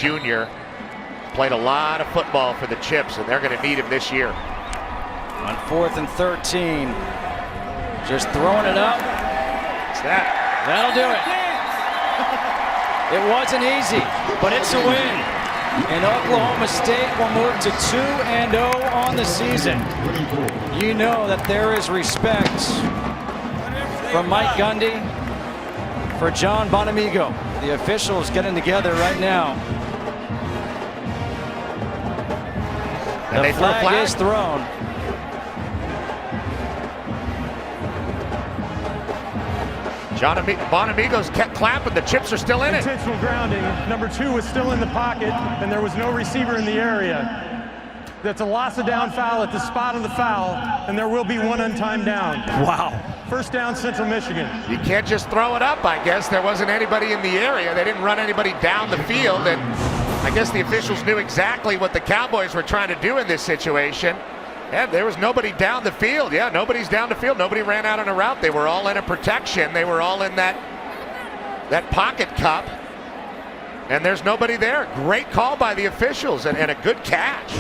junior. Played a lot of football for the Chips, and they're going to need him this year. On 4th and 13. Just throwing it up. What's that? That'll do it. It wasn't easy, but it's a win. And Oklahoma State will move to 2-0 on the season. You know that there is respect from Mike Gundy for John Bonamigo. The officials getting together right now. And the flag is thrown. John Bonamigo's kept clapping. The Chips are still in it. Intentional grounding. Number 2 was still in the pocket, and there was no receiver in the area. That's a loss of down foul at the spot of the foul, and there will be one untimed down. Wow. First down, Central Michigan. You can't just throw it up, I guess. There wasn't anybody in the area. They didn't run anybody down the field, and I guess the officials knew exactly what the Cowboys were trying to do in this situation. Yeah, there was nobody down the field. Yeah, nobody's down the field. Nobody ran out on a route. They were all in a protection. They were all in that pocket cup. And there's nobody there. Great call by the officials and a good catch.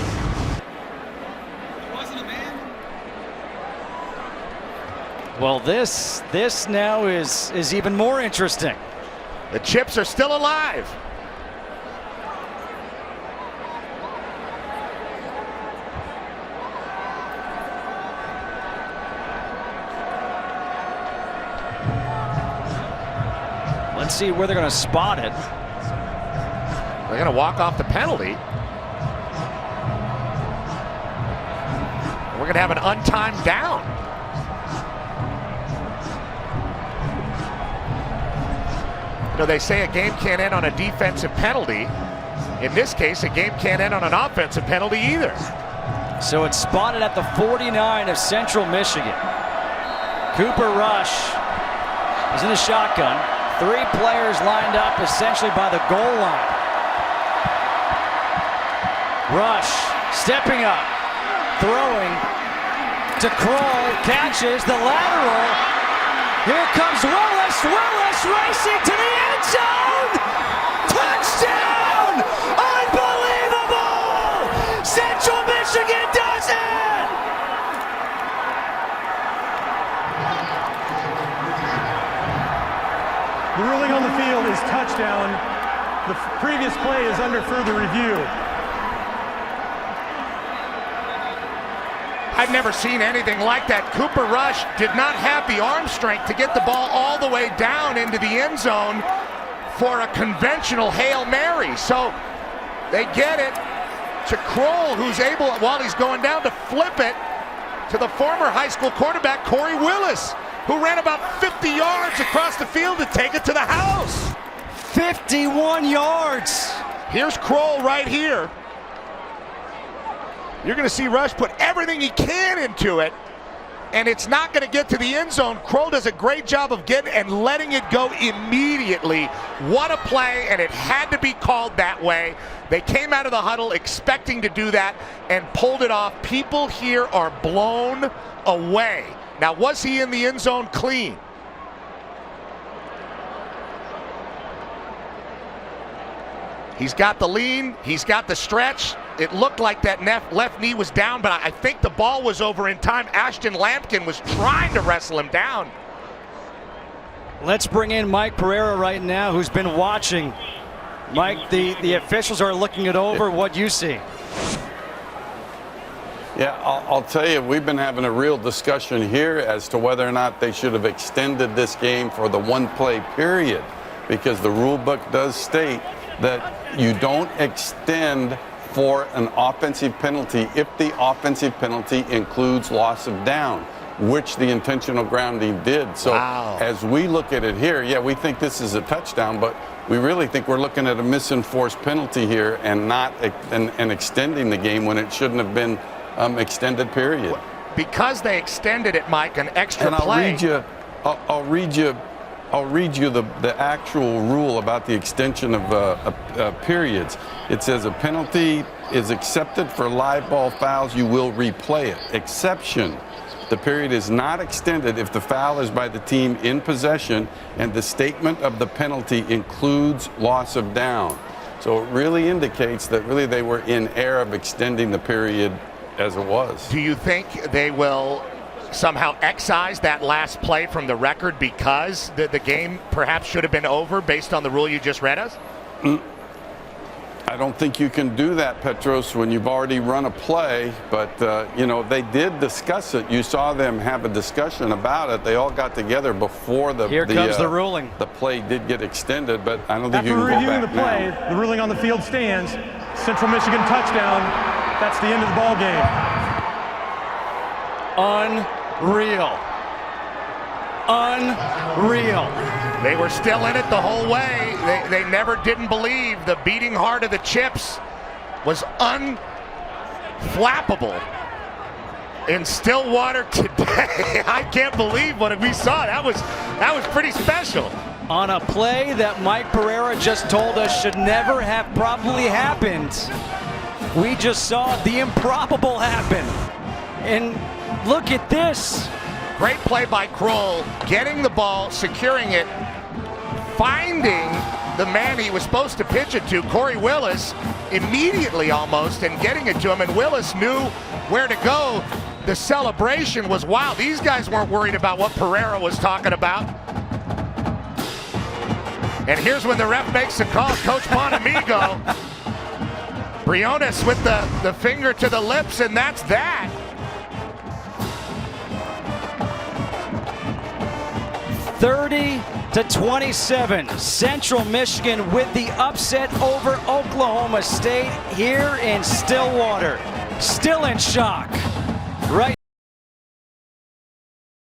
Well, this now is even more interesting. The Chips are still alive. Let's see where they're going to spot it. They're going to walk off the penalty. We're going to have an untimed down. You know, they say a game can't end on a defensive penalty. In this case, a game can't end on an offensive penalty either. So it's spotted at the 49 of Central Michigan. Cooper Rush is in the shotgun. 3 players lined up essentially by the goal line. Rush stepping up, throwing to Kroll, catches the lateral. Here comes Willis. Willis racing to the end zone. Touchdown! Unbelievable! Central Michigan does it! The ruling on the field is touchdown. The previous play is under further review. I've never seen anything like that. Cooper Rush did not have the arm strength to get the ball all the way down into the end zone for a conventional Hail Mary. So they get it to Kroll, who's able, while he's going down, to flip it to the former high school quarterback, Corey Willis, who ran about 50 yards across the field to take it to the house. 51 yards. Here's Kroll right here. You're going to see Rush put everything he can into it, and it's not going to get to the end zone. Kroll does a great job of getting and letting it go immediately. What a play, and it had to be called that way. They came out of the huddle expecting to do that and pulled it off. People here are blown away. Now, was he in the end zone clean? He's got the lean, he's got the stretch. It looked like that left knee was down, but I think the ball was over in time. Ashton Lampkin was trying to wrestle him down. Let's bring in Mike Pereira right now, who's been watching. Mike, the officials are looking it over. What you see? Yeah, I'll tell you, we've been having a real discussion here as to whether or not they should have extended this game for the one-play period, because the rule book does state that you don't extend for an offensive penalty if the offensive penalty includes loss of down, which the intentional grounding did. So as we look at it here, yeah, we think this is a touchdown, but we really think we're looking at a misenforced penalty here and not and extending the game when it shouldn't have been extended period. Because they extended it, Mike, an extra and play. I'll read you the actual rule about the extension of periods. It says a penalty is accepted for live ball fouls. You will replay it. Exception: the period is not extended if the foul is by the team in possession and the statement of the penalty includes loss of down. So it really indicates that really they were in air of extending the period as it was. Do you think they will somehow excise that last play from the record because the game perhaps should have been over based on the rule you just read us? I don't think you can do that, Petros, when you've already run a play. But, you know, they did discuss it. You saw them have a discussion about it. They all got together before the ruling. The play did get extended, but I don't think you After can go reviewing back the play, now. the ruling on the field stands. Central Michigan touchdown. That's the end of the ball game. Unreal. Unreal. They were still in it the whole way. They never didn't believe the beating heart of the Chips was unflappable in Stillwater today. I can't believe what we saw. That was pretty special. On a play that Mike Pereira just told us should never have probably happened, we just saw the improbable happen. And look at this. Great play by Kroll, getting the ball, securing it, finding the man he was supposed to pitch it to, Corey Willis, immediately almost, and getting it to him. And Willis knew where to go. The celebration was wild. These guys weren't worried about what Pereira was talking about. And here's when the ref makes the call, Coach Bonamigo. Briones with the finger to the lips, and that's that. 30-27, Central Michigan with the upset over Oklahoma State here in Stillwater. Still in shock.